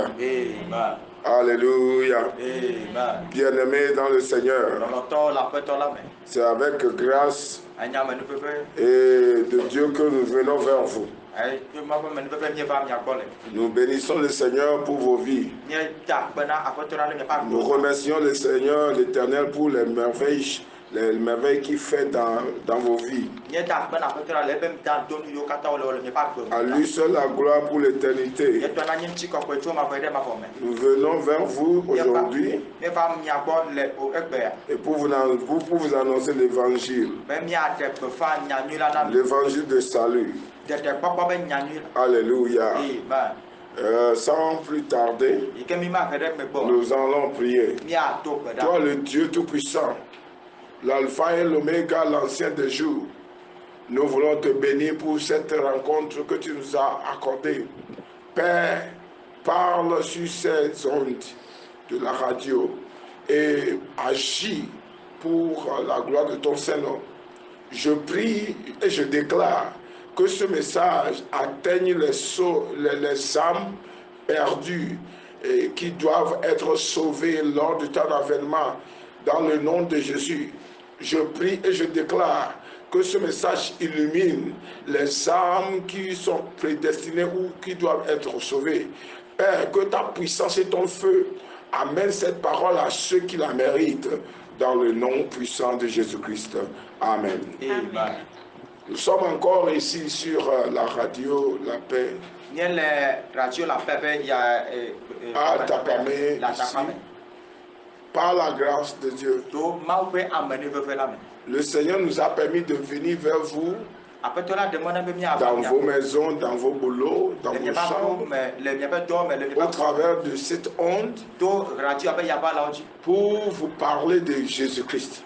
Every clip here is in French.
Amen. Alléluia. Amen. Bien-aimés dans le Seigneur, c'est avec grâce et de Dieu que nous venons vers vous. Nous bénissons le Seigneur pour vos vies. Nous remercions le Seigneur, l'Éternel, pour les merveilles qu'il fait dans vos vies. À lui seul la gloire pour l'éternité. Nous venons vers vous aujourd'hui et pour vous annoncer l'évangile. L'évangile de salut. Alléluia. Sans plus tarder, nous allons prier. Toi, le Dieu Tout-Puissant, l'Alpha et l'Oméga, l'ancien des jours, nous voulons te bénir pour cette rencontre que tu nous as accordée. Père, parle sur ces ondes de la radio et agis pour la gloire de ton Saint-Nom. Je prie et je déclare que ce message atteigne les âmes perdues et qui doivent être sauvées lors de ton avènement dans le nom de Jésus. Je prie et je déclare que ce message illumine les âmes qui sont prédestinées ou qui doivent être sauvées. Père, que ta puissance et ton feu amènent cette parole à ceux qui la méritent dans le nom puissant de Jésus-Christ. Amen. Amen. Nous sommes encore ici sur la radio La Paix. À Tapamé, ici, par la grâce de Dieu. Le Seigneur nous a permis de venir vers vous dans vos maisons, dans vos boulots, dans vos chambres, au travers de cette onde, pour vous parler de Jésus-Christ.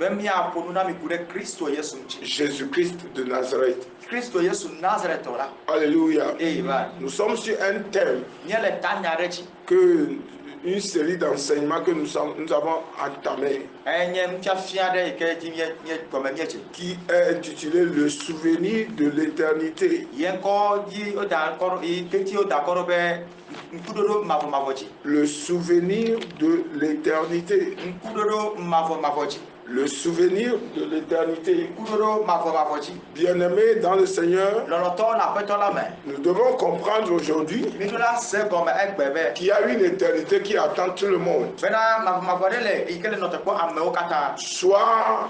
Jésus-Christ de Nazareth. Alléluia. Nous sommes sur un thème une série d'enseignements que nous avons entamé, qui est intitulé Le souvenir de l'éternité. Le souvenir de l'éternité. Le souvenir de l'éternité. Bien-aimés dans le Seigneur, nous devons comprendre aujourd'hui qu'il y a une éternité qui attend tout le monde. Soit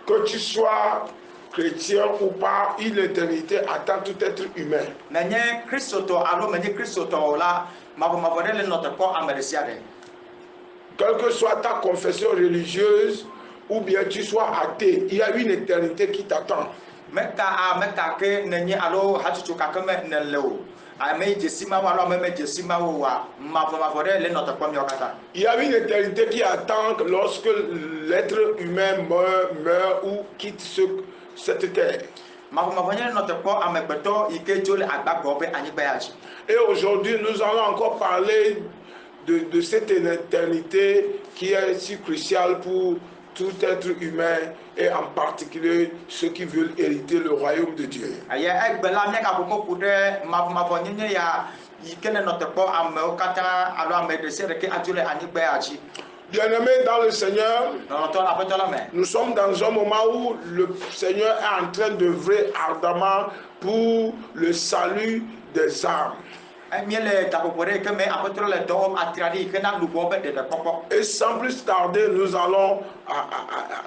que tu sois chrétien ou pas, une éternité attend tout être humain. Quelle que soit ta confession religieuse, ou bien tu sois athée, il y a une éternité qui t'attend. Il y a une éternité qui attend lorsque l'être humain meurt ou quitte cette terre. Et aujourd'hui, nous allons encore parler de cette éternité qui est si cruciale pour tout être humain et en particulier ceux qui veulent hériter le royaume de Dieu. Bien-aimés dans le Seigneur, nous sommes dans un moment où le Seigneur est en train d'œuvrer ardemment pour le salut des âmes. Et sans plus tarder, nous allons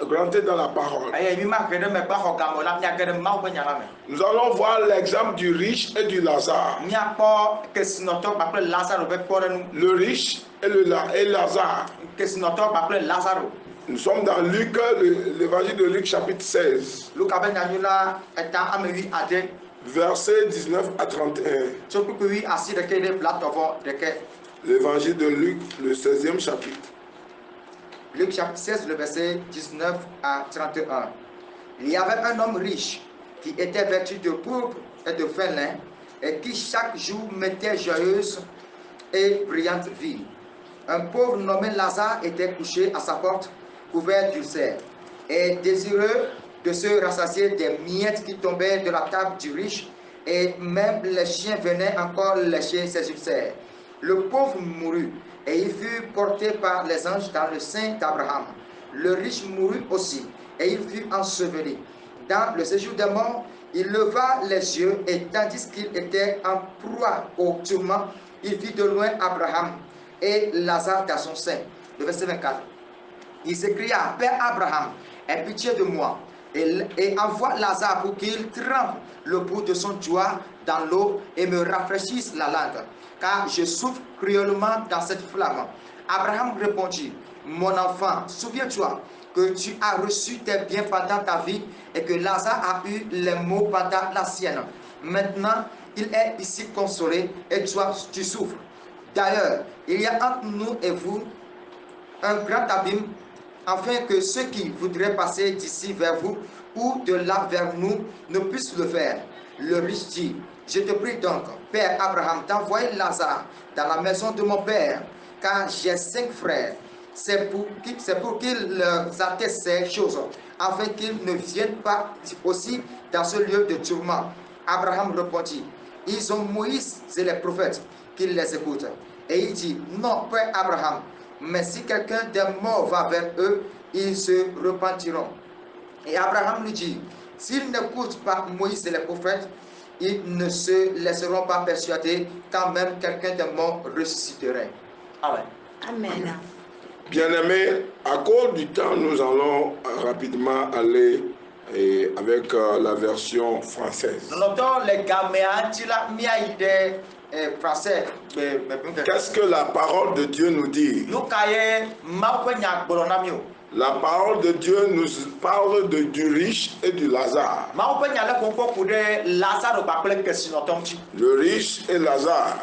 rentrer dans la parole. Nous allons voir l'exemple du riche et du Lazare. Le riche et Lazare. Nous sommes dans Luc, l'évangile de Luc chapitre 16. Versets 19 à 31. L'évangile de Luc, le 16e chapitre. Luc chapitre 16, le verset 19 à 31. Il y avait un homme riche qui était vêtu de pourpre et de fin lin et qui chaque jour mettait joyeuse et brillante vie. Un pauvre nommé Lazare était couché à sa porte, couvert d'ulcères, et désireux de se rassasier des miettes qui tombaient de la table du riche, et même les chiens venaient encore lécher ses ulcères. Le pauvre mourut et il fut porté par les anges dans le sein d'Abraham. Le riche mourut aussi et il fut enseveli. Dans le séjour des morts, il leva les yeux et tandis qu'il était en proie au tourment, il vit de loin Abraham et Lazare dans son sein. Le verset 24. Il s'écria, Père Abraham, aie pitié de moi et envoie Lazare pour qu'il trempe le bout de son doigt dans l'eau et me rafraîchisse la langue, car je souffre cruellement dans cette flamme. Abraham répondit, mon enfant, souviens-toi que tu as reçu tes biens pendant ta vie et que Lazare a eu les maux pendant la sienne. Maintenant, il est ici consolé et toi, tu souffres. D'ailleurs, il y a entre nous et vous un grand abîme, afin que ceux qui voudraient passer d'ici vers vous ou de là vers nous ne puissent le faire. Le riche dit, je te prie donc, Père Abraham, d'envoyer Lazare dans la maison de mon père, car j'ai 5 frères. C'est pour qu'il leur atteste ces choses, afin qu'ils ne viennent pas aussi dans ce lieu de tourment. Abraham répondit, ils ont Moïse et les prophètes qui les écoutent. Et il dit, non, Père Abraham, mais si quelqu'un des morts va vers eux, ils se repentiront. Et Abraham lui dit, s'ils n'écoutent pas Moïse et les prophètes, ils ne se laisseront pas persuader quand même quelqu'un des morts ressusciterait. Amen. Amen. Bien-aimés, à cause du temps, nous allons rapidement aller avec la version française. Qu'est-ce que la parole de Dieu nous dit? La parole de Dieu nous parle du riche et du Lazare. Le riche et Lazare.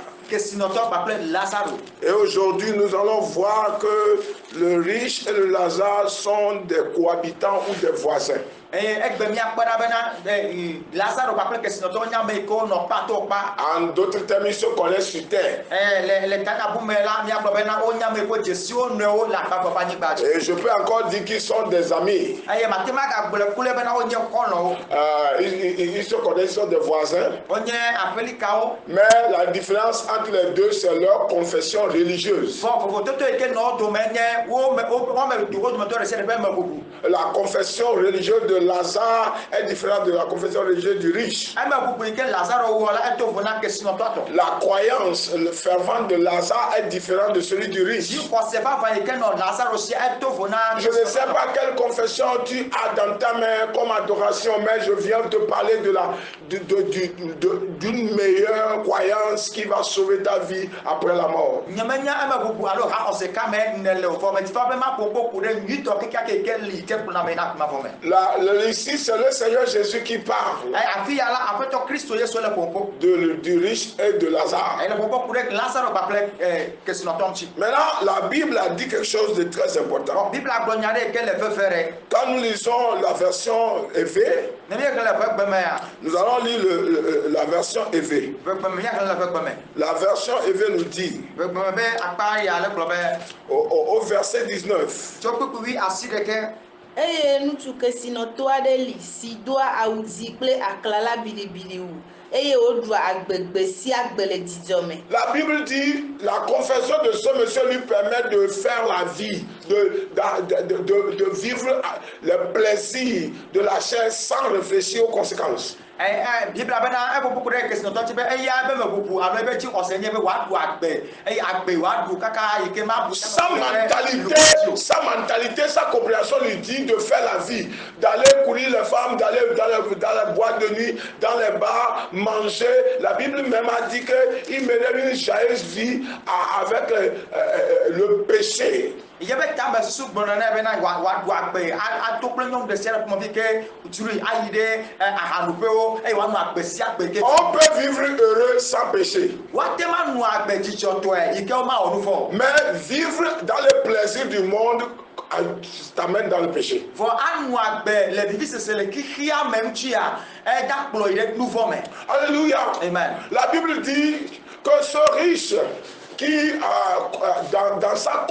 Et aujourd'hui, nous allons voir que le riche et le Lazare sont des cohabitants ou des voisins. En d'autres termes, ils se connaissent sur terre. Et je peux encore dire qu'ils sont des amis. Ils se connaissent, ils sont des voisins. Mais la différence entre les deux, c'est leur confession religieuse. La confession religieuse de Lazare est différente de la confession religieuse du riche. La croyance, le fervent de Lazare est différent de celui du riche. Je ne sais pas quelle confession tu as dans ta main comme adoration, mais je viens te parler d'une meilleure croyance qui va sauver ta vie après la mort. Ici, c'est le Seigneur Jésus qui parle du riche et de Lazare. Maintenant, la Bible a dit quelque chose de très important. Quand nous lisons la version EV, nous allons lire la version EV. La version EV nous dit au verset 19. Eye ŋutsu kesinɔtɔ aɖe li si doa awu dzi kple aklala bilibiliwu eye woɖua agbegbe sia gbe le dzidzɔme. La Bible dit la confession de ce monsieur lui permet de faire la vie, de vivre le plaisir de la chair sans réfléchir aux conséquences. Sa mentalité, sa compréhension lui dit de faire la vie, d'aller courir les femmes, d'aller dans les boîtes de nuit, dans les bars, manger. La Bible même a dit qu'il menait une joyeuse vie avec le péché. On peut vivre heureux sans péché. Mais vivre dans le plaisir du monde t'amène dans le péché. Alléluia. Amen. La Bible dit que ce riche qui, dans sa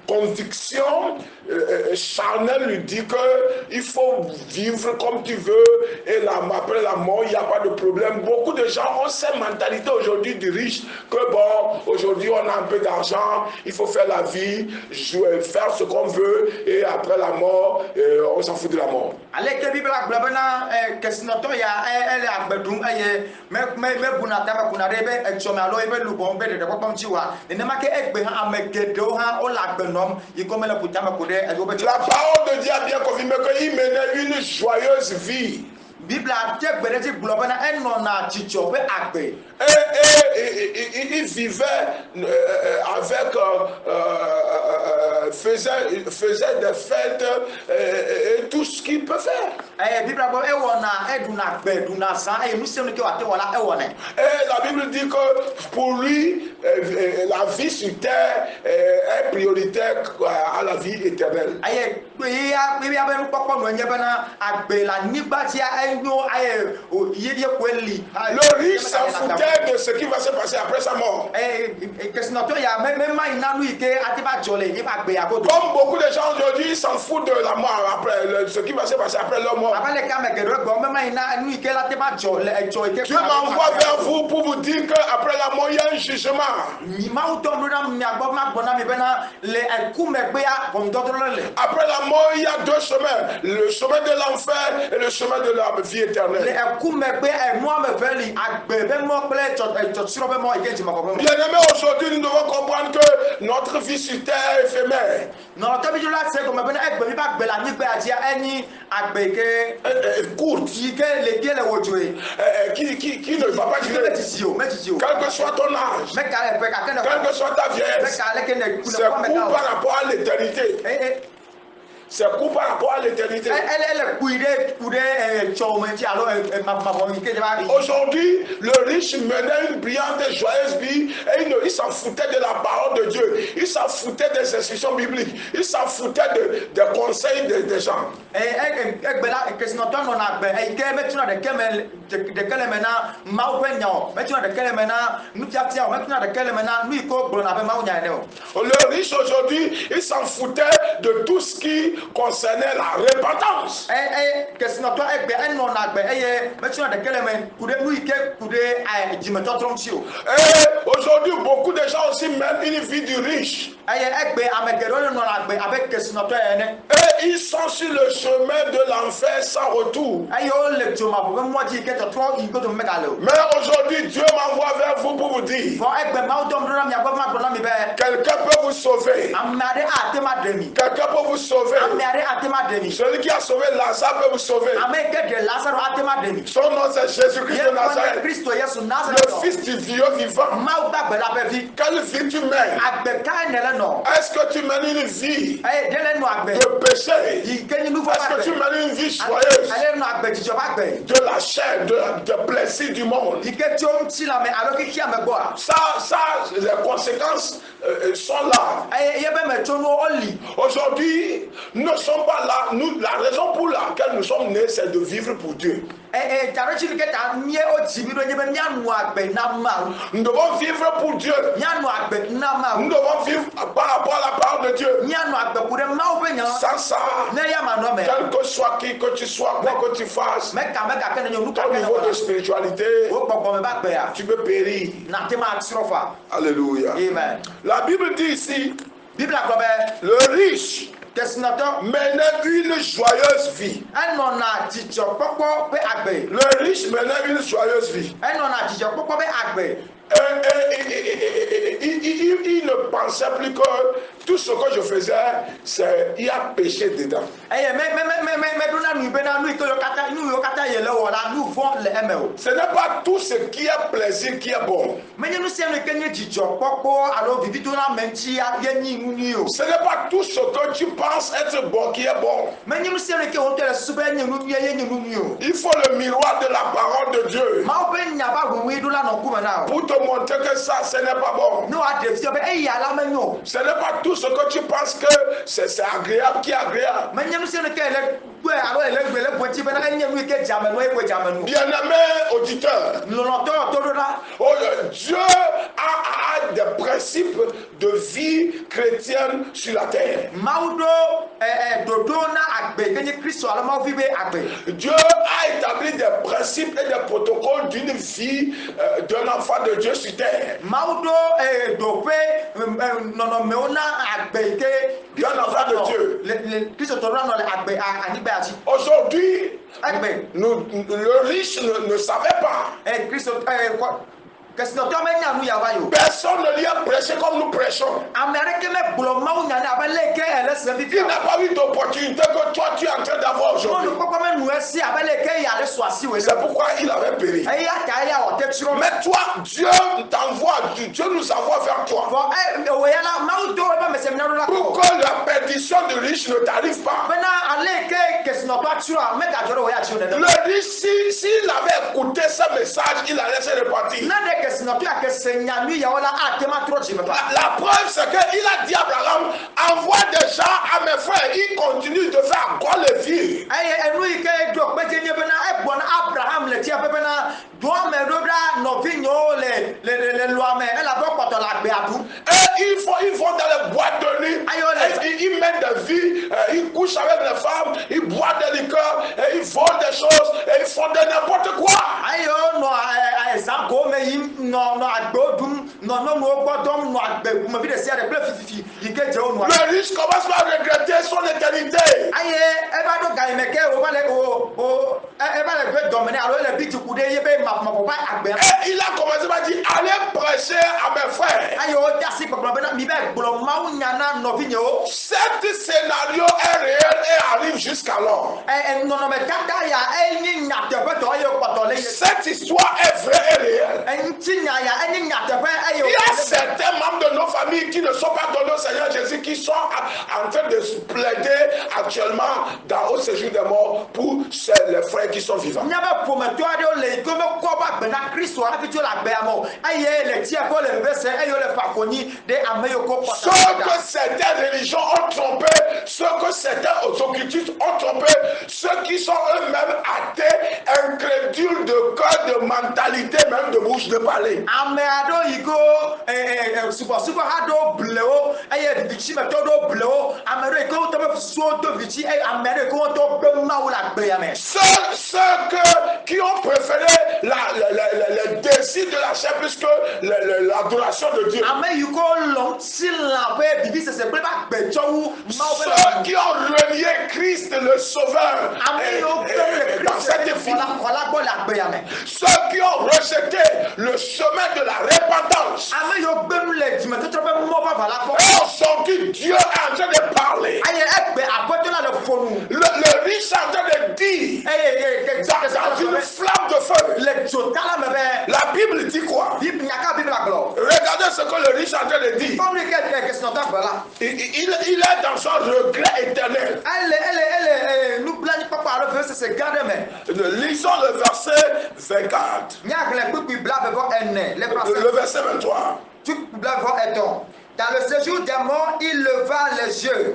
conviction, charnel lui dit que il faut vivre comme tu veux et après la mort il n'y a pas de problème. Beaucoup de gens ont cette mentalité aujourd'hui du riche que bon, aujourd'hui on a un peu d'argent, il faut faire la vie, jouer, faire ce qu'on veut et après la mort on s'en fout de la mort. La parole de Dieu a bien confirmé qu'il menait une joyeuse vie. Bible a dit et il vivait avec faisait des fêtes et tout ce qu'il peut faire. Et la Bible dit que pour lui la vie sur terre est prioritaire à la vie éternelle. Le riche s'en foutait de ce qui va se passer après sa mort. Comme beaucoup de gens aujourd'hui s'en foutent de la mort, après ce qui va se passer après leur mort. Dieu m'envoie vers vous pour vous dire qu'après la mort il y a un jugement. Après la mort il y a deux chemins, le chemin de l'enfer et le chemin de la vie éternelle. Bien aimé, aujourd'hui nous devons comprendre que notre vie sur terre est éphémère. Courte. Qui ne va pas durer. Quel que soit ton âge, quelle que soit ta vieillesse, c'est court par rapport à l'éternité. C'est court par rapport à l'éternité. Aujourd'hui, le riche menait une brillante et joyeuse vie et il s'en foutait de la parole de Dieu. Il s'en foutait des instructions bibliques. Il s'en foutait des conseils des gens. Le riche aujourd'hui, il s'en foutait de tout ce qui concernait la repentance. Et aujourd'hui, beaucoup de gens aussi mènent une vie du riche. Et ils sont sur le chemin de l'enfer sans retour. Mais aujourd'hui, Dieu m'envoie vers vous pour vous dire, quelqu'un peut vous sauver. Quelqu'un peut vous sauver. Celui qui a sauvé Lazare peut vous sauver. Son nom c'est Jésus-Christ de Nazareth, le fils du Dieu vivant. Quelle vie tu mènes? Est-ce que tu mènes une vie de péché? Est-ce que tu mènes une vie joyeuse? De la chair, de plaisir du monde? Ça, les conséquences sont là. Aujourd'hui, nous ne sommes pas là. La raison pour laquelle nous sommes nés, c'est de vivre pour Dieu. Nous devons vivre pour Dieu. Nous devons vivre par rapport à la parole de Dieu. Sans ça, quel que soit qui que tu sois, quoi que tu fasses, ton niveau de spiritualité, tu peux périr. Alléluia. Amen. La Bible dit ici, le riche menait une joyeuse vie. Le riche menait une joyeuse vie. Il ne pensait plus que tout ce que je faisais, il y a péché dedans. Ce n'est pas tout ce qui est plaisir qui est bon. Ce n'est pas tout ce que tu penses être bon qui est bon. Il faut le miroir de la parole de Dieu pour te montrer que ça, ce n'est pas bon. Ce n'est pas tout ce que tu penses que c'est agréable qui est agréable. Bien-aimés auditeurs, oh, Dieu a des principes de vie chrétienne sur la terre. Dieu a établi des principes et des protocoles d'une vie d'un enfant de Dieu sur terre. D'un enfant de Dieu. Aujourd'hui, le riche ne savait pas. Personne ne lui a prêché comme nous prêchons. Il n'a pas eu d'opportunité que toi tu es en train d'avoir aujourd'hui. C'est pourquoi il avait péri. Mais toi, Dieu t'envoie, Dieu nous envoie vers toi. Pour que la perdition du riche ne t'arrive pas. Le riche, s'il avait écouté ce message, il allait se repartir. La preuve, c'est qu'il a dit à Abraham, envoie des gens à mes frères, ils continuent de faire quoi les vies. Et ils vont dans les boîtes de nuit, ils mettent des vies, ils couchent avec les femmes, ils boivent des liqueurs, et ils volent des choses, et ils font de n'importe quoi. Le riche commence à regretter son éternité. Et il a commencé à dire, allez prêcher à mes frères. Cet scénario est réel et arrive jusqu'alors. Cette histoire est vraie et réelle. Il y a certains membres de nos familles qui ne sont pas donnés au Seigneur Jésus, qui sont en train de se plaider actuellement au séjour des morts pour les frères qui sont vivants. Ce que certaines religions ont trompé, ce que certains occultistes ont trompé, ceux qui sont eux-mêmes athées, incrédules de cœur, de mentalité, même de bouche de parler. Ceux qui ont préféré le désir de la chair plus que l'adoration de Dieu. Ceux qui ont renié Christ le Sauveur dans cette vie. Ceux qui ont rejeté le chemin de la repentance. Et aujourd'hui, Dieu est en train de parler. Le riche est en train de dire dans une flamme de feu. La Bible dit quoi? Regardez ce que le riche est en train de dire. Il est dans son regret éternel. Lisons le verset 24. Le verset 23. Dans le séjour des morts, il leva les yeux.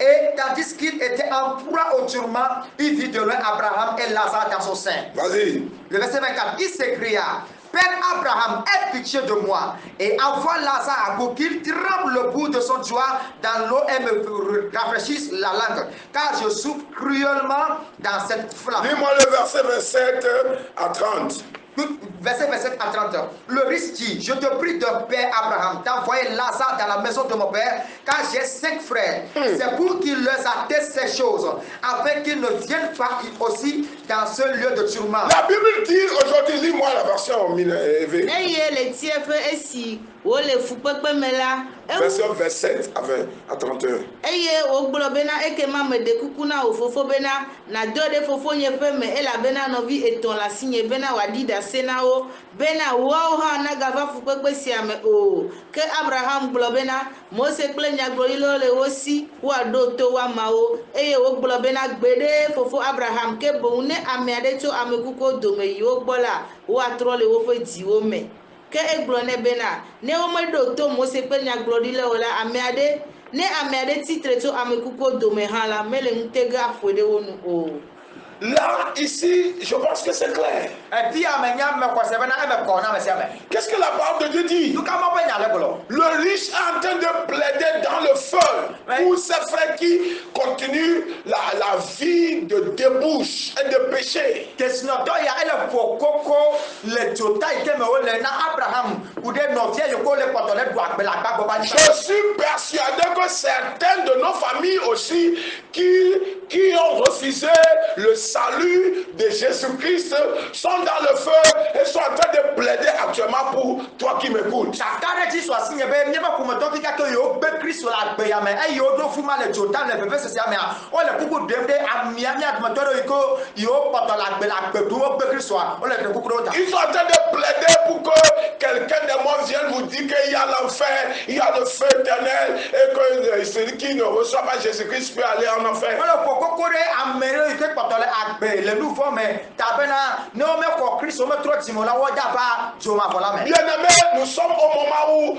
Et tandis qu'il était en proie au tourment, il vit de loin Abraham et Lazare dans son sein. Vas-y. Le verset 24, il s'écria, Père Abraham, aie pitié de moi et envoie Lazare pour qu'il trempe le bout de son doigt dans l'eau et me rafraîchisse la langue, car je souffre cruellement dans cette flamme. Lis-moi le verset 27 à 30. Verset 27 à 30. Le riche dit, je te prie de Père Abraham d'envoyer Lazare dans la maison de mon père, car j'ai 5 frères. C'est pour qu'il leur atteste ces choses, afin qu'ils ne viennent pas aussi dans ce lieu de tourment. La Bible dit aujourd'hui, lis-moi la version EV. Verset 27 à 31. Bena wow na gava fukwe siame o ke Abraham globena Mose kple nyagbɔɖilo le wosi woaɖo to woamawo eye wogblɔ bena gbede fofo Abraham ke boŋ ne ame aɖe tso amekukuwo dome yi wo gbɔ la woatrɔ le woƒe dziwo me ke egblɔ nɛ bena ne womeɖo to Mose kple nyagblɔɖilawo la ame aɖe Ne ame titre to amekuko dome hala mele ntega fode wonu o. Là, ici, je pense que c'est clair. Qu'est-ce que la parole de Dieu dit? Le riche est en train de plaider dans le feu pour ses frères qui continuent la vie de débauche et de péché. Je suis persuadé que certaines de nos familles aussi qui ont refusé le salut de Jésus-Christ sont dans le feu et sont en train de plaider actuellement pour toi qui m'écoutes. Ils sont en train de plaider pour que quelqu'un de moi vienne vous dire qu'il y a l'enfer, il y a le feu éternel et que celui qui ne reçoit pas Jésus-Christ peut aller en enfer. Bien-aimé, nous sommes au moment où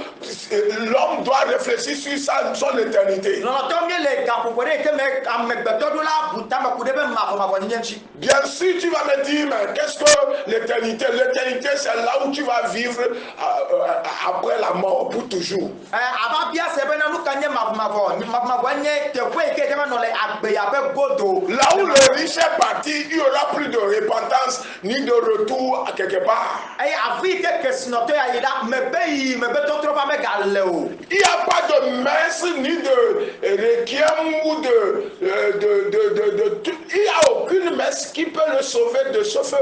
l'homme doit réfléchir sur son éternité. Bien sûr, tu vas me dire, mais qu'est-ce que l'éternité? L'éternité, c'est là où tu vas vivre après la mort pour toujours. Là où le riche est parti, il n'y aura plus de repentance ni de retour à quelque part. Il n'y a pas de messe ni de requiem ou il n'y a aucune messe qui peut le sauver de ce feu.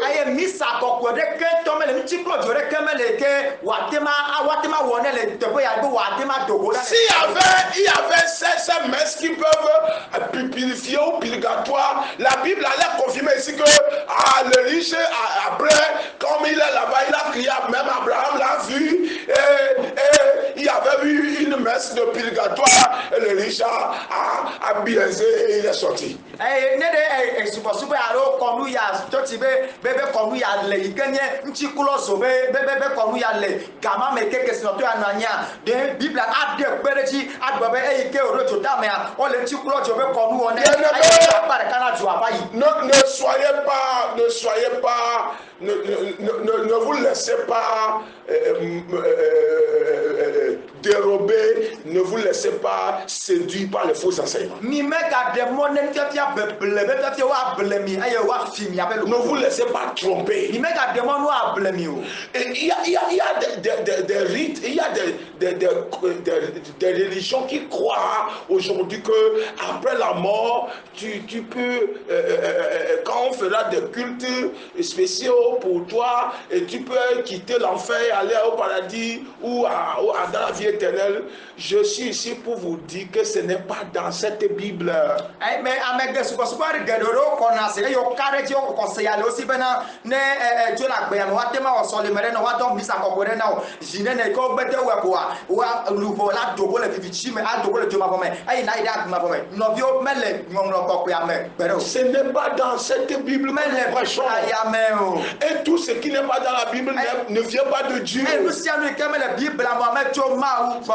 S'il y avait ces messes qui peuvent purifier au purgatoire, la Bible allait confirmer ici que le riche, après, comme il est là-bas, il a crié, même Abraham l'a vu, et il y avait eu une messe de purgatoire, et le riche a biaisé et il est sorti. Ne vous laissez pas dérober, ne vous laissez pas séduire par les faux enseignements. Ne vous laissez pas tromper. Et il y a des rites, il y a des religions qui croient aujourd'hui que après la mort, tu peux, quand on fera des cultes spéciaux pour toi, et tu peux quitter l'enfer et aller au paradis ou dans la vie éternelle. Je suis ici pour vous dire que ce n'est pas dans cette Bible. Ce n'est pas dans cette Bible que nous prêchons. Et tout ce qui n'est pas dans la Bible ne vient pas de Dieu.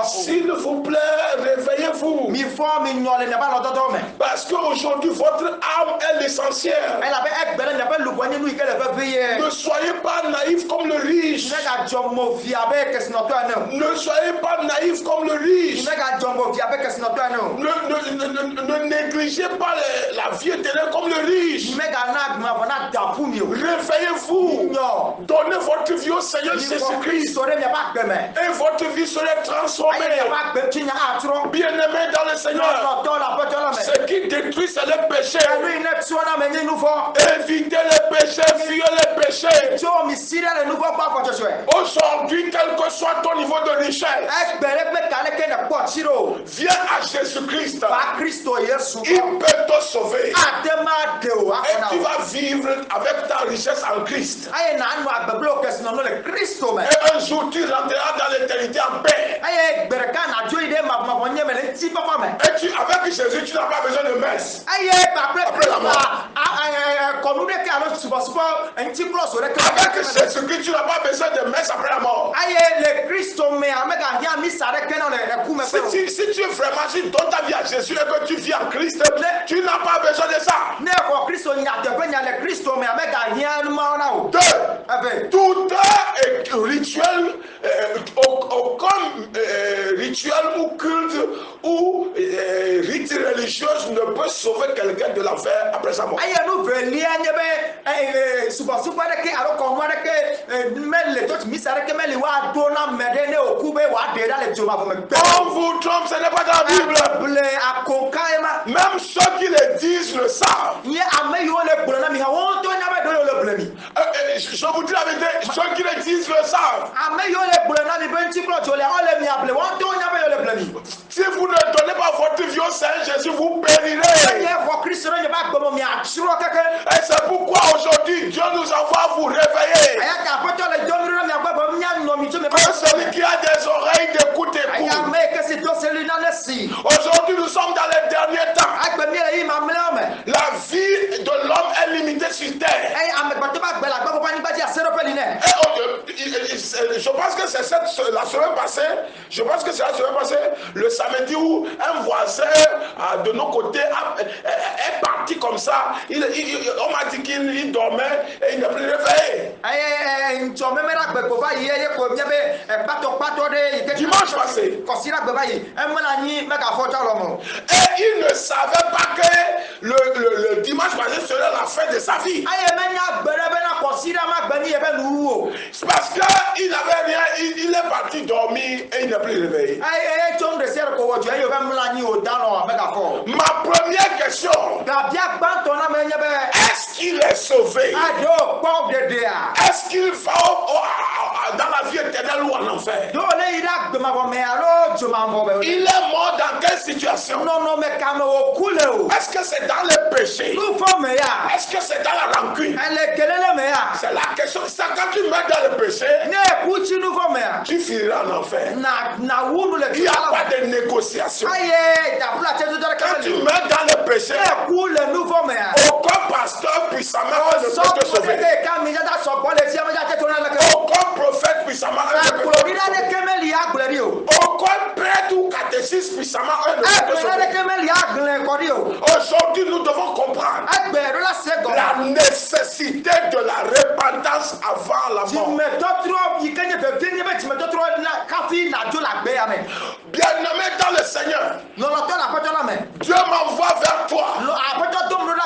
S'il vous plaît, réveillez-vous. Parce qu'aujourd'hui, votre âme est l'essentiel. Ne soyez pas naïfs comme le riche. Ne soyez pas naïfs comme le riche. Ne négligez pas la vie éternelle comme le riche. Réveillez-vous. Donnez votre vie au Seigneur Jésus-Christ. Et votre vie serait transformée. Bien-aimés dans le Seigneur, ce qui détruit, c'est le péché. Évitez les péchés, fuyez les péchés. Aujourd'hui, quel que soit ton niveau de richesse, viens à Jésus-Christ. Il peut te sauver. Et tu vas vivre avec ta richesse en Christ. Et un jour, tu rentreras dans l'éternité en paix. Et avec Jésus, tu n'as pas besoin de messe. Après la mort. Avec Jésus-Christ, tu n'as pas besoin de messe après la mort. Si tu es vraiment, si tu donnes ta vie à Jésus et que tu vis en Christ, tu n'as pas besoin de ça. Deux, tout rituel, aucun rituel ou culte ou rite religieux ne peut sauver quelqu'un de l'enfer après sa mort. On vous trompe, ce n'est pas dans la Bible. Même ceux qui le disent le savent. Je vous dis la vérité, ceux qui le disent le savent. Si vous ne donnez pas votre vie au Seigneur Jésus, vous périrez. Et c'est pourquoi aujourd'hui Dieu nous envoie à vous réveiller. Que celui qui a des oreilles d'écoute écoute. Aujourd'hui nous sommes dans les derniers temps. La vie de l'homme est limitée sur terre. Je pense que c'est la semaine passée. Je pense que c'est la semaine passée, le samedi où un voisin de nos côtés est parti comme ça. On m'a dit qu'il dormait et il n'est plus réveillé. Dimanche passé. Et il ne savait pas que le dimanche passé serait la fin de sa vie. C'est parce qu'il n'avait rien, il est parti dormir et il n'est plus réveillé. Ma première question, est-ce qu'il est sauvé? Est-ce qu'il va dans la vie éternelle ou en enfer? Il est mort dans quelle situation? Est-ce que c'est dans le péché? Est-ce que c'est dans la rancune? C'est la question. C'est quand tu meurs dans le péché, tu finiras en enfer. Il n'y a pas de négociation. Quand tu meurs dans le péché, aucun pasteur puissamment ne peut te sauver. Aucun prophète puissamment ne peut te sauver. Aucun prêtre ou catéchiste puissamment ne peut te sauver. Aujourd'hui, nous devons comprendre la nécessité de la repentance avant la mort. Bien-aimé dans le Seigneur, Dieu m'envoie vers toi.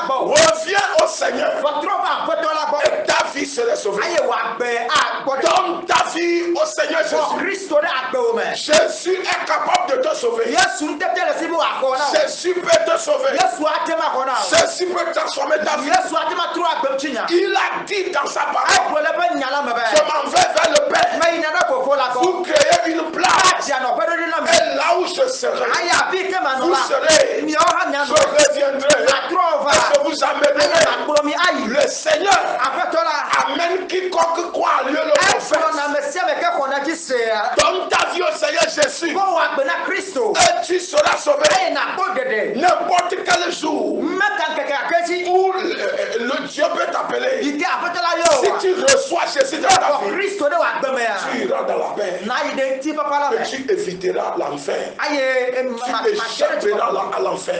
Reviens au Seigneur et ta vie sera sauvée. Donne ta vie au Seigneur Jésus. Jésus est capable de te sauver. Jésus peut te sauver. Jésus peut transformer ta vie. Il a dit dans sa parole, je m'en vais vers le Père. Vous créez une place. Et là où je serai, vous serez. Je reviendrai. Et je vous amènerai. Le Seigneur amène quiconque croit à lui le prophète. Donne ta vie au Seigneur Jésus. Et tu seras sauvé. N'importe quel jour où le Dieu peut t'appeler. Si tu reçois Jésus dans ta vie, tu iras dans la paix. Et tu éviteras l'enfer. Tu échapperas à l'enfer.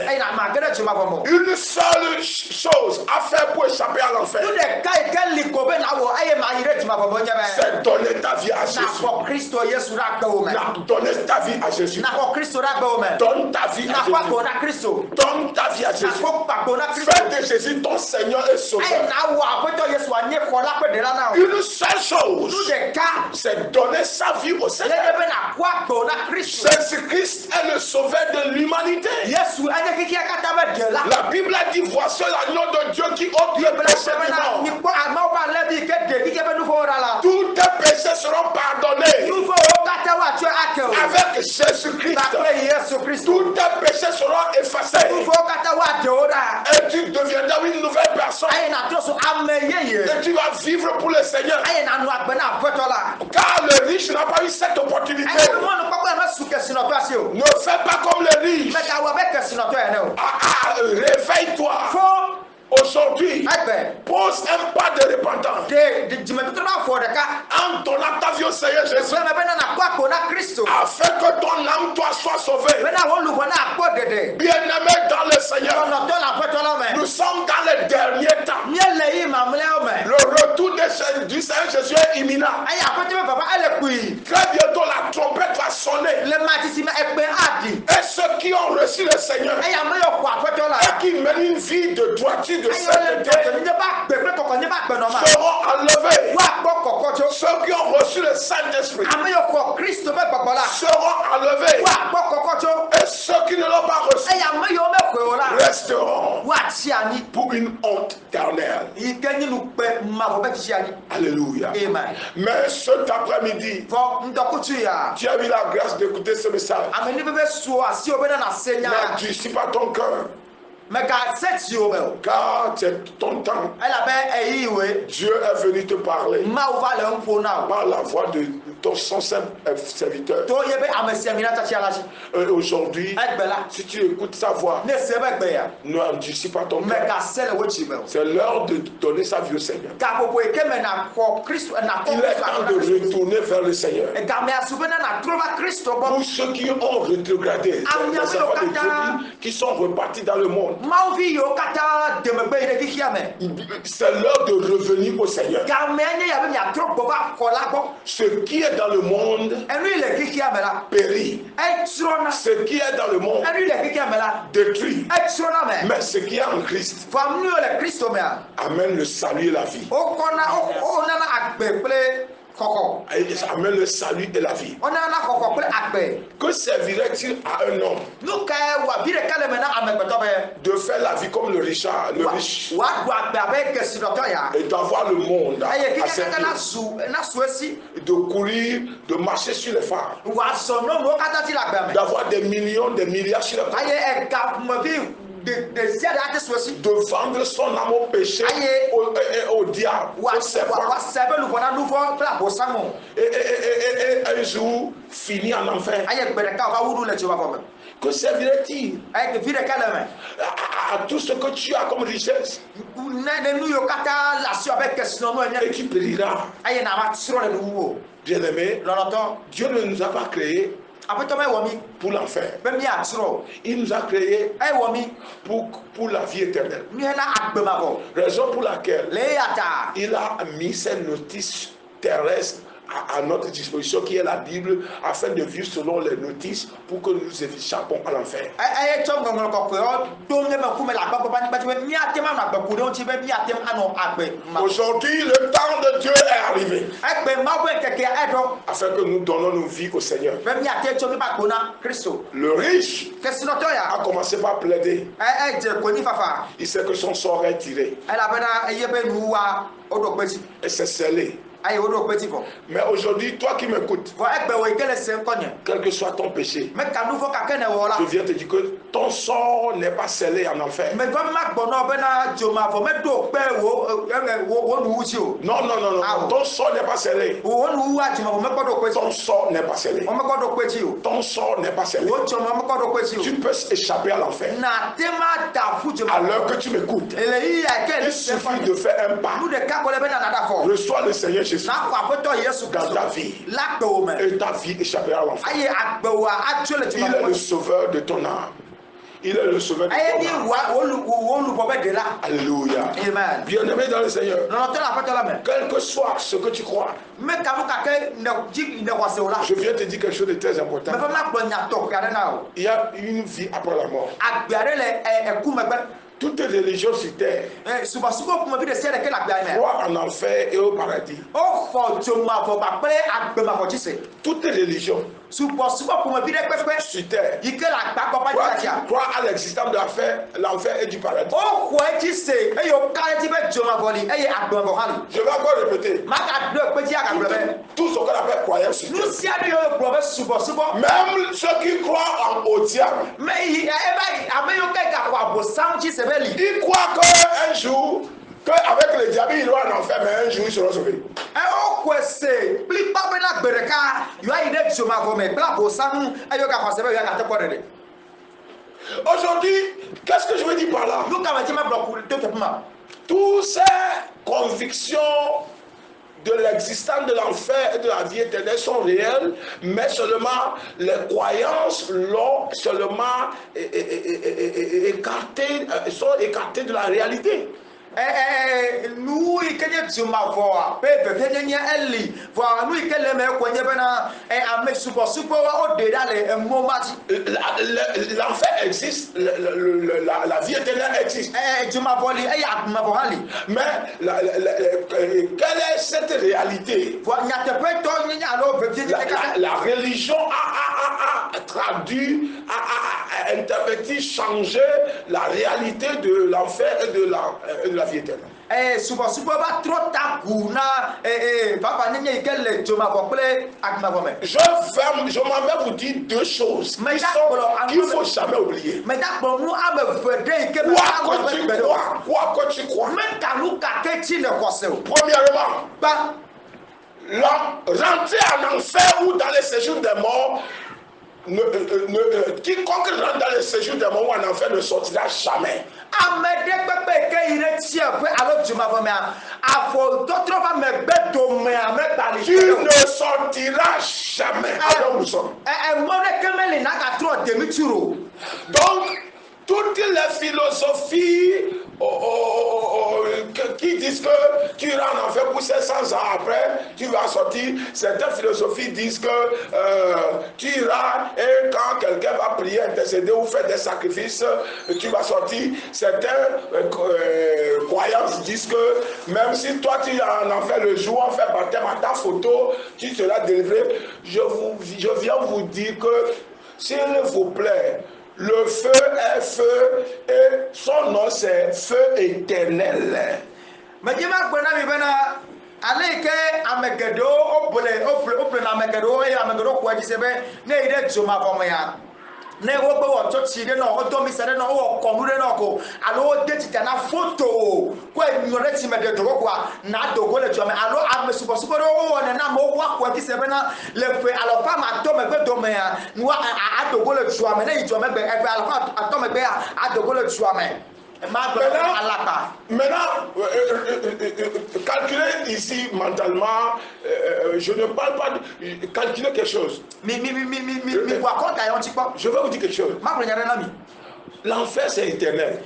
Une seule chose à faire pour échapper à l'enfer, c'est donner ta vie à Jésus. Donner ta vie à Jésus. Donne ta vie à Jésus. Donne ta vie à Jésus. Fais de Jésus ton Seigneur et Sauveur. Une seule chose, c'est donner sa vie au Seigneur. Jésus-Christ est le Sauveur de l'humanité. La Bible a dit, voici l'agneau de Dieu qui ôte le péché du monde. Tous tes péchés seront pardonnés avec Jésus-Christ. Tous tes péchés seront effacés. Et tu deviendras une nouvelle personne. Et tu vas vivre pour le Seigneur. Car le riche n'a pas eu cette opportunité. Ne fais pas comme le riche. Réveille-toi. aujourd'hui, pose un pas de repentance. En ton acte au Seigneur Jésus. Afin que ton âme toi soit sauvée. Bien-aimé dans le Seigneur. Nous sommes dans les derniers temps. Le retour du Seigneur Jésus est imminent. Très bientôt la trompette va sonner. Et ceux qui ont reçu le Seigneur et qui mènent une vie de droiture, de sainteté, seront enlevés. Ceux qui ont reçu le Saint-Esprit seront enlevés. Et ceux qui ne l'ont pas reçu resteront pour une honte éternelle. Alléluia. Mais cet après-midi, tu as eu la grâce d'écouter ce message. N'endurcis pas ton cœur. Car c'est ton temps. Dieu est venu te parler par la voix de son simple serviteur. Aujourd'hui, si tu écoutes sa voix, n'endurcis pas ton cœur. C'est l'heure de donner sa vie au Seigneur. Il est temps de retourner vers le Seigneur. Pour ceux qui ont rétrogradé, qui sont repartis dans le monde, c'est l'heure de revenir au Seigneur. Ce qui est dans le monde périt. Ce qui est dans le monde détruit. Mais ce qui est en Christ amène le salut et la vie. Amène le salut et la vie. Que servirait-il à un homme de faire la vie comme le riche et d'avoir le monde à ses pieds, de courir, de marcher sur les phares, d'avoir des millions, des milliards sur les phares, de vendre son âme au péché, au diable, au serpent, et un jour finir en enfer. Que servirait-il à tout ce que tu as comme richesse et qui périra? Bien-aimé, Dieu ne nous a pas créés pour l'enfer. Il nous a créés pour la vie éternelle. Raison pour laquelle il a mis ces notices terrestres à notre disposition, qui est la Bible, afin de vivre selon les notices pour que nous échappons à l'enfer. Aujourd'hui, le temps de Dieu est arrivé afin que nous donnons nos vies au Seigneur. Le riche a commencé par plaider. Il sait que son sort est tiré et c'est scellé. Mais aujourd'hui, toi qui m'écoutes, quel que soit ton péché, je viens te dire que ton sort n'est pas scellé en enfer. Non. Ton sort n'est pas scellé. Ton sort n'est pas scellé. Ton sort n'est pas scellé. Tu peux échapper à l'enfer. À l'heure que tu m'écoutes, il suffit de faire un pas. Reçois le Seigneur Jésus dans ta vie, et ta vie échappera à l'enfer. Il est le sauveur de ton âme. Il est le sauveur de ton âme. Alléluia. Bien-aimé dans le Seigneur, quel que soit ce que tu crois, je viens te dire quelque chose de très important. Il y a une vie après la mort. Toutes les religions sur terre croient en enfer et au paradis. Toutes les religions sur terre croient à l'existence de l'enfer et du paradis. Je vais encore répéter. Tout ce qu'on appelle croyance sur terre. Même ceux qui croient au diable, ils croient qu'un jour, qu'avec le diable, ils iront en enfer, mais un jour, ils seront sauvés. Aujourd'hui, qu'est-ce que je veux dire par là? toutes ces convictions de l'existence de l'enfer et de la vie éternelle sont réelles, mais seulement les croyances l'ont seulement sont écartées de la réalité. Nous y connaissons sur ma voix, bébé, venez Eli, voir nous y connaissons mais quoi n'y a pas na mais super au dedans les moments. L'enfer existe, la vie éternelle existe. Tu m'as volé, ma volé. Mais quelle est cette réalité? La religion a traduit, a interprété, changé la réalité de l'enfer et de la vie éternelle. Je m'en vais vous dire deux choses qu'il ne faut jamais oublier. Quoi que tu crois. Premièrement, rentrer en enfer ou dans les séjours des morts, quiconque rentre dans le séjour des morts ou en enfer ne sortira jamais. Tu ne sortiras jamais. Alors nous sommes. Donc, toutes les philosophies qui disent que tu iras en enfer pour 700 ans après, tu vas sortir. Certaines philosophies disent que tu iras et quand quelqu'un va prier, intercéder ou faire des sacrifices, tu vas sortir. Certaines croyances disent que même si toi tu es en enfer le jour, on fait baptême à ta photo, tu seras délivré. Je viens vous dire que s'il vous plaît, le feu est feu et son nom c'est feu éternel. Mais dis-moi, allez que amegedo ople na amegedo e amegedo kwa disebe ne ide joma bomya ne wo gbe wo to ti de no o do mi sere no wo ko mu de no ko alo de ti na photo ko nyore ti megedo kwa na dogo le joma alo amesupo supo wo na mo wa kwa disebe na le fe alo pa ma to megbedo me ya nwa adogo le joma na ijoma gbe e alo pa ato megbe adogo le joma. Maintenant, calculer ici mentalement, je ne parle pas de calculer quelque chose. Je vais vous dire quelque chose. L'enfer c'est éternel.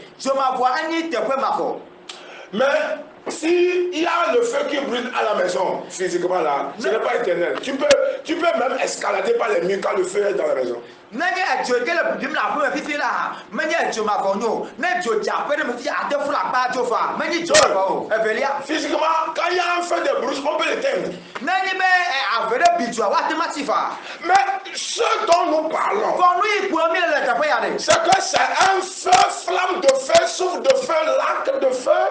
Mais s'il y a le feu qui brûle à la maison, physiquement là, ce n'est pas éternel. Tu peux même escalader par les murs quand le feu est dans la maison. Physiquement, quand il y a un feu de brousse, on peut l'éteindre. Mais ce dont nous parlons, c'est que c'est un feu, flamme de feu, souffle de feu, lac de feu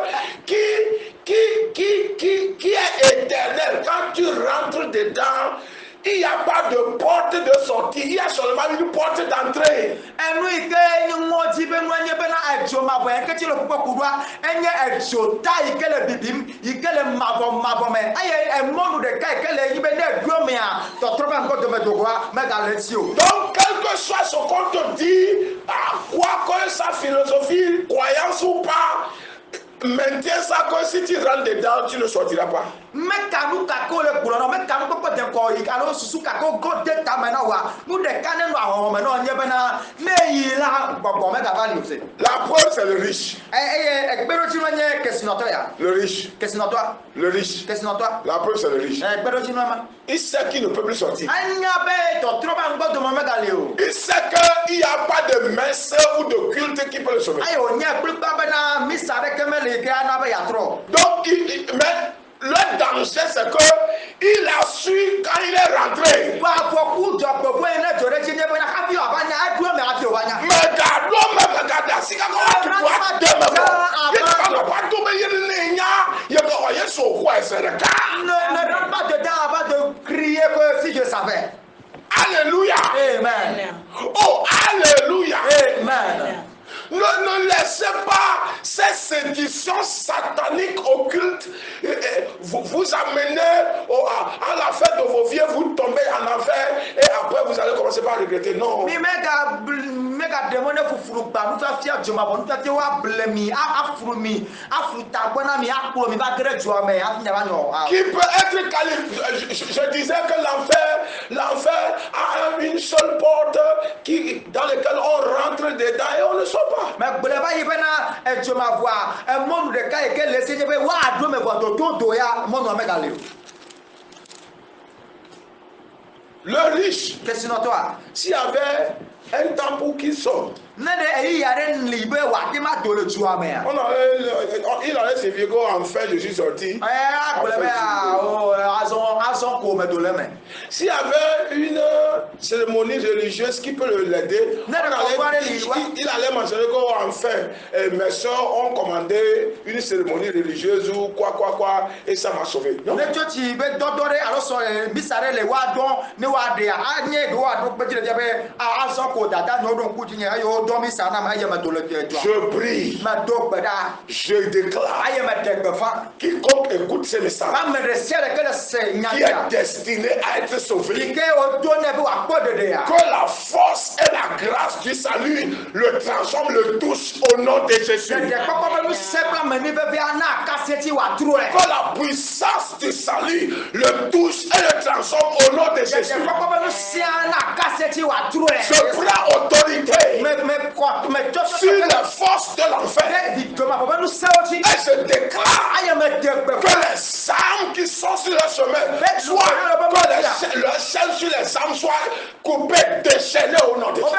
qui est éternel. Quand tu rentres dedans, il n'y a pas de porte de sortie, il y a seulement une porte d'entrée. Donc, quel que soit ce qu'on te dit, quoi que sa philosophie, croyance ou pas, maintiens ça que si tu rentres dedans, tu ne sortiras pas. La preuve c'est le riche. Le riche. Le riche. La preuve c'est le riche. Il sait qu'il ne peut plus sortir. Il sait qu'il n'y a pas de messe ou de culte qui peut le sauver. Donc, mais le danger c'est que il a su quand il est rentré. Mais ne rentre pas dedans avant de crier que si je savais. Alléluia. Amen. Oh, alléluia. Amen. Ne laissez pas ces séductions sataniques occultes vous amenez à la fin de vos vies, vous tombez en enfer et après vous allez commencer par regretter. Non. Qui peut être qualifié? Je disais que l'enfer a une seule porte dans laquelle on rentre dedans et on ne sort pas. Le riche, s'il y avait un temps pour qu'il sorte, il allait se dire enfin je suis sorti. S'il y avait une cérémonie religieuse qui peut l'aider, il allait mentionner qu'enfin mes soeurs ont commandé une cérémonie religieuse ou quoi et ça m'a sauvé. Non? Je prie, je déclare, quiconque écoute ces messages qui est destiné à être sauvé, que la force et la grâce du salut le transforment, le touche au nom de Jésus. Que la puissance du salut le touche et le transforme au nom de Jésus. Je prends autorité sur la force de l'enfer et je déclare que les âmes qui sont sur le chemin, que les chaînes sur les âmes soient coupées, déchaînées au nom de Jésus.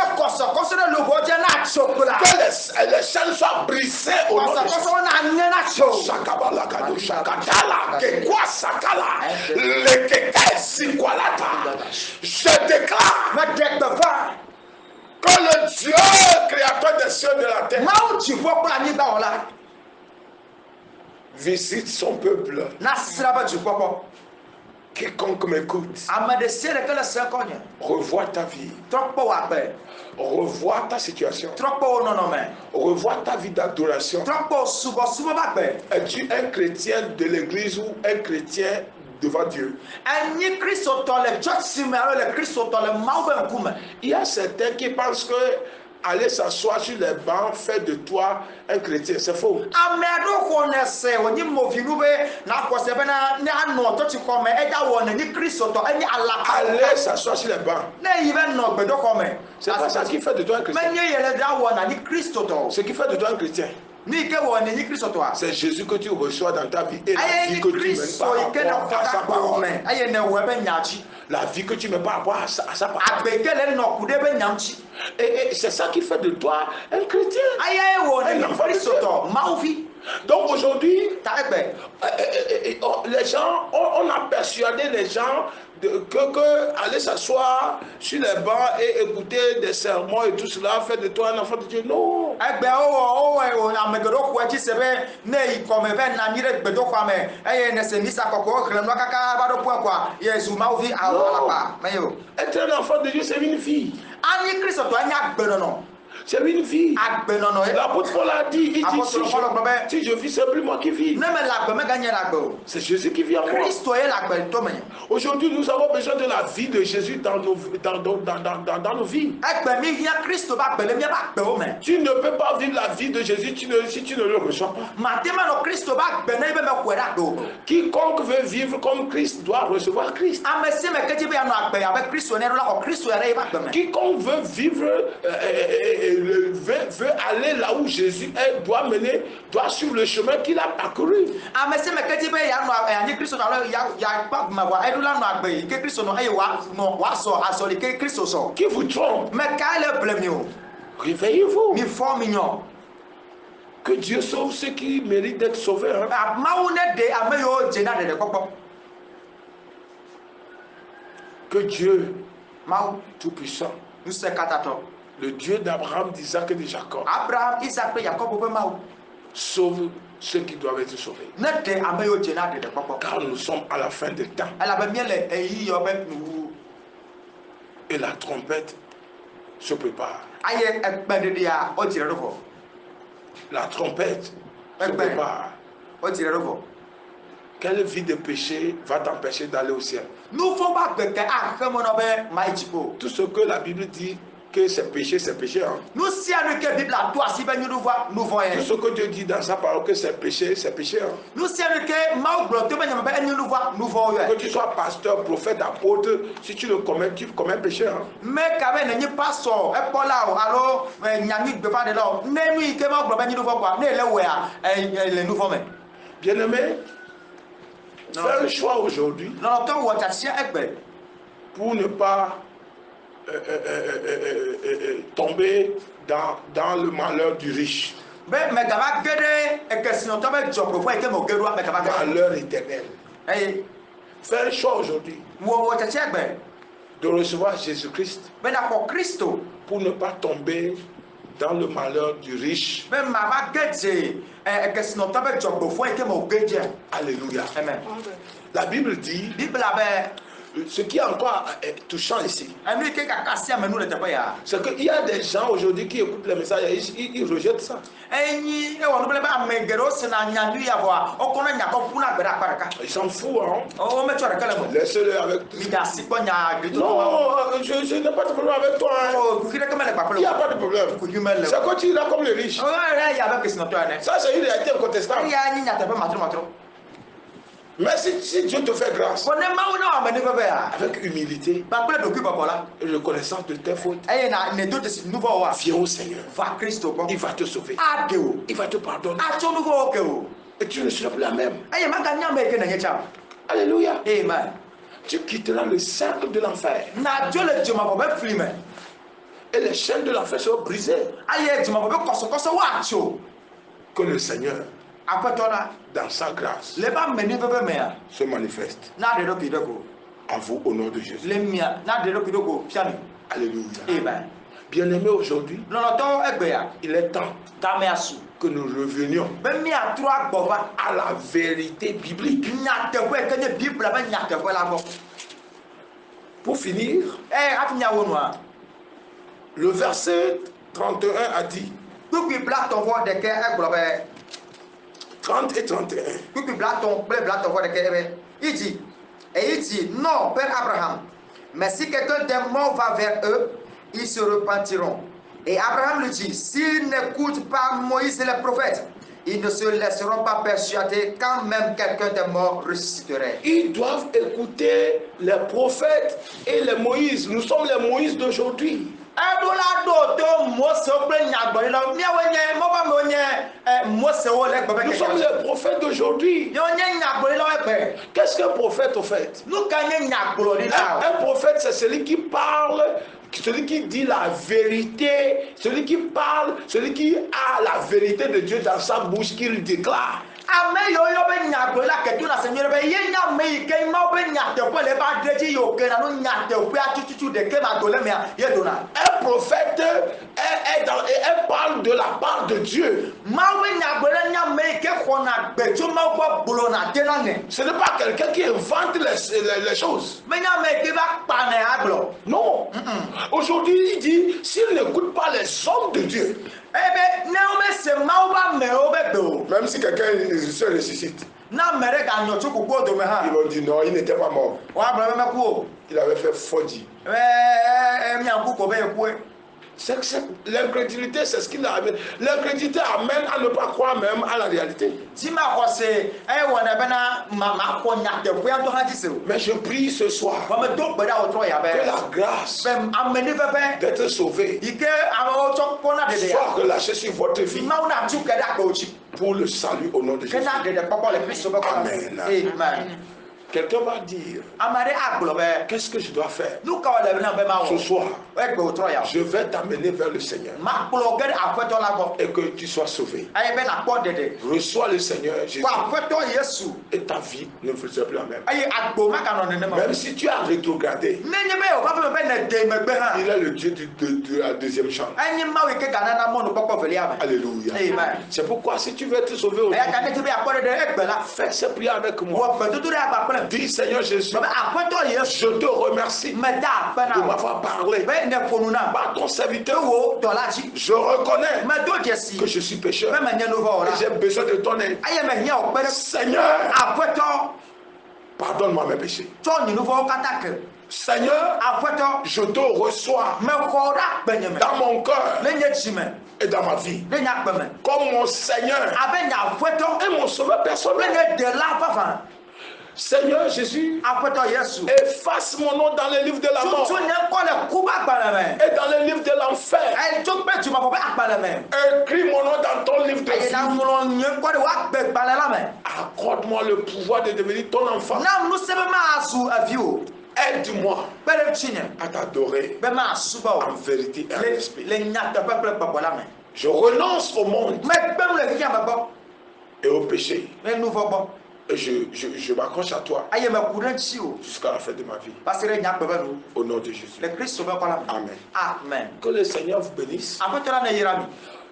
Que les chaînes soient brisées au nom de Jésus. Je déclare que le Dieu créateur des cieux et de la terre visite son peuple. Quiconque m'écoute, revois ta vie, revois ta situation, revois ta vie d'adoration. Es-tu un chrétien de l'église ou un chrétien devant Dieu? Il y a certains qui pensent que aller s'asseoir sur les bancs fait de toi un chrétien. C'est faux. Aller s'asseoir sur les bancs, c'est pas ça qui fait de toi un chrétien. Ce qui fait de toi un chrétien, c'est Jésus que tu reçois dans ta vie et la vie que tu mènes par rapport à sa parole. La vie que tu mets par rapport à sa parole. Et c'est ça qui fait de toi un chrétien. Un enfant de Dieu. Donc aujourd'hui, les gens, on a persuadé les gens que aller s'asseoir sur les bancs et écouter des sermons et tout cela fait de toi un enfant de Dieu. Non. Être un enfant de Dieu, c'est une vie. C'est une vie. L'apôtre Paul a dit, il dit si je vis, c'est plus moi qui vis. C'est Jésus qui vit en moi. Aujourd'hui, nous avons besoin de la vie de Jésus dans nos vies. Tu ne peux pas vivre la vie de Jésus si tu ne le reçois pas. Quiconque veut vivre comme Christ doit recevoir Christ. Quiconque veut vivre veut aller là où Jésus est, doit suivre le chemin qu'il a parcouru. Qui vous trompe? Réveillez-vous. Que Dieu sauve ceux qui méritent d'être sauvés. Que Dieu, Tout-Puissant, le Dieu d'Abraham, d'Isaac et de Jacob, sauve ceux qui doivent être sauvés. Car nous sommes à la fin des temps. Et la trompette se prépare. la trompette se prépare. Quelle vie de péché va t'empêcher d'aller au ciel? Tout ce que la Bible dit que c'est péché, c'est péché. Hein? Tout ce que Dieu dit dans sa parole que c'est péché, c'est péché. Hein? Que tu sois pasteur, prophète, apôtre, si tu le commets, tu commets péché. Hein? Bien-aimé, fais le choix aujourd'hui pour ne pas tomber dans le malheur du riche. Malheur éternel. Fais le choix aujourd'hui de recevoir Jésus-Christ pour ne pas tomber dans le malheur du riche. Alléluia. Amen. La Bible dit, ce qui est encore touchant ici, c'est qu'il y a des gens aujourd'hui qui écoutent les messages et ils rejettent ça. Ils s'en foutent. Hein? Laisse-le avec toi. Non, je n'ai pas de problème avec toi. Hein? Il n'y a pas de problème. C'est quand tu es là comme les riches. Ça, c'est une réalité incontestable. Mais si Dieu te fait grâce, avec humilité et reconnaissance de tes fautes, viens au Seigneur. Il va te sauver. Il va te pardonner. Et tu ne seras plus la même. Alléluia. Amen. Tu quitteras le cercle de l'enfer. Et les chaînes de l'enfer seront brisées. Que le Seigneur, dans sa grâce, se manifeste à vous au nom de Jésus. Alléluia. Bien-aimé, aujourd'hui, il est temps que nous revenions à la vérité biblique. Pour finir, le verset 31 a dit, 30 et 31. Il dit, non, Père Abraham, mais si quelqu'un des morts va vers eux, ils se repentiront. Et Abraham lui dit, s'ils n'écoutent pas Moïse et les prophètes, ils ne se laisseront pas persuader quand même quelqu'un des morts ressusciterait. Ils doivent écouter les prophètes et les Moïse. Nous sommes les Moïse d'aujourd'hui. Nous sommes les prophètes d'aujourd'hui. Qu'est-ce qu'un prophète au fait? Un prophète, c'est celui qui parle, celui qui dit la vérité, celui qui parle, celui qui a la vérité de Dieu dans sa bouche, qui le déclare. Un prophète, elle parle de la part de Dieu. Ce n'est pas quelqu'un qui invente les choses. Non. Aujourd'hui, il dit, s'il n'écoute pas les hommes de Dieu, même si quelqu'un se ressuscite, ils vont dire non, il n'était pas mort. Il avait fait faudi. L'incrédulité, c'est ce qu'il a amené. L'incrédulité amène à ne pas croire même à la réalité. Mais je prie ce soir que la grâce d'être sauvé soit relâchée sur votre vie pour le salut au nom de Jésus. Amen. Amen. Quelqu'un va dire, qu'est-ce que je dois faire ce soir? Je vais t'amener vers le Seigneur et que tu sois sauvé. Reçois le Seigneur Jésus et ta vie ne sera plus la même. Même si tu as rétrogradé, il est le Dieu de la deuxième chance. Alléluia. C'est pourquoi si tu veux être sauvé aujourd'hui, fais cette prière avec moi. Dis Seigneur Jésus, je te remercie de m'avoir parlé. Par ton serviteur, je reconnais que je suis pécheur et j'ai besoin de ton aide. Seigneur, pardonne-moi mes péchés. Seigneur, je te reçois dans mon cœur et dans ma vie comme mon Seigneur et mon sauveur personnel. Seigneur Jésus, efface mon nom dans le livre de la mort et dans le livre de l'enfer. Écris mon nom dans ton livre de vie. Accorde-moi le pouvoir de devenir ton enfant. Aide-moi à t'adorer en vérité et en esprit. Je renonce au monde et au péché. Et je m'accroche à toi jusqu'à la fin de ma vie. Au nom de Jésus. Amen. Que le Seigneur vous bénisse.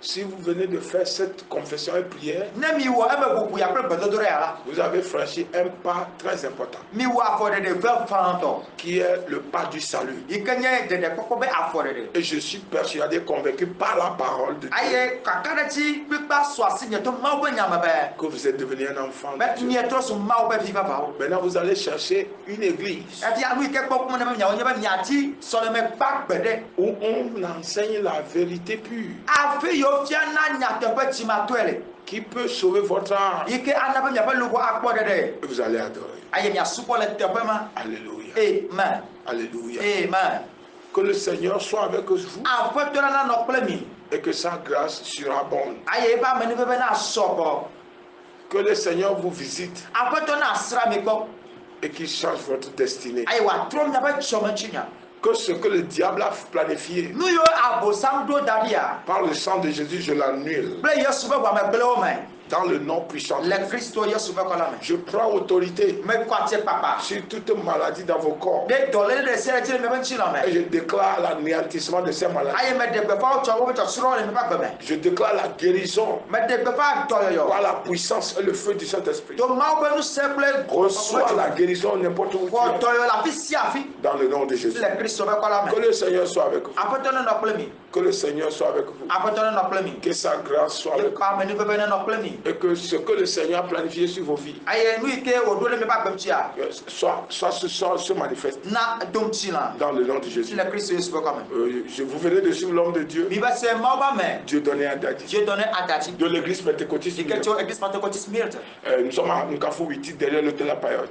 Si vous venez de faire cette confession et prière, vous avez franchi un pas très important, qui est le pas du salut. Et je suis persuadé, convaincu par la parole de Dieu, que vous êtes devenu un enfant de Dieu. Maintenant, vous allez chercher une église où on enseigne la vérité pure, qui peut sauver votre âme. Et vous allez adorer. Alléluia. Amen. Alléluia. Amen. Que le Seigneur soit avec vous et que sa grâce surabonde. Que le Seigneur vous visite et qu'il change votre destinée. Que ce que le diable a planifié par le sang de Jésus, je l'annule. Dans le nom puissant de Jésus. Je prends autorité sur toute maladie dans vos corps. Et je déclare l'anéantissement de ces maladies. Je déclare la guérison par la puissance et le feu du Saint-Esprit. Reçois la guérison n'importe où tu es. Dans le nom de Jésus. Que le Seigneur soit avec vous. Que le Seigneur soit avec vous. Que sa grâce soit avec vous. Et que ce que le Seigneur a planifié sur vos vies se manifeste dans le nom de Jésus. Vous venez de suivre l'homme de Dieu, Dieu donné à Dadi, de l'église pentecôtiste. Nous sommes à Nkafou Witi, derrière l'hôtel La Payotte.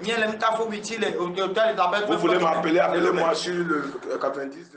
Vous voulez m'appeler, appelez-moi sur le 90.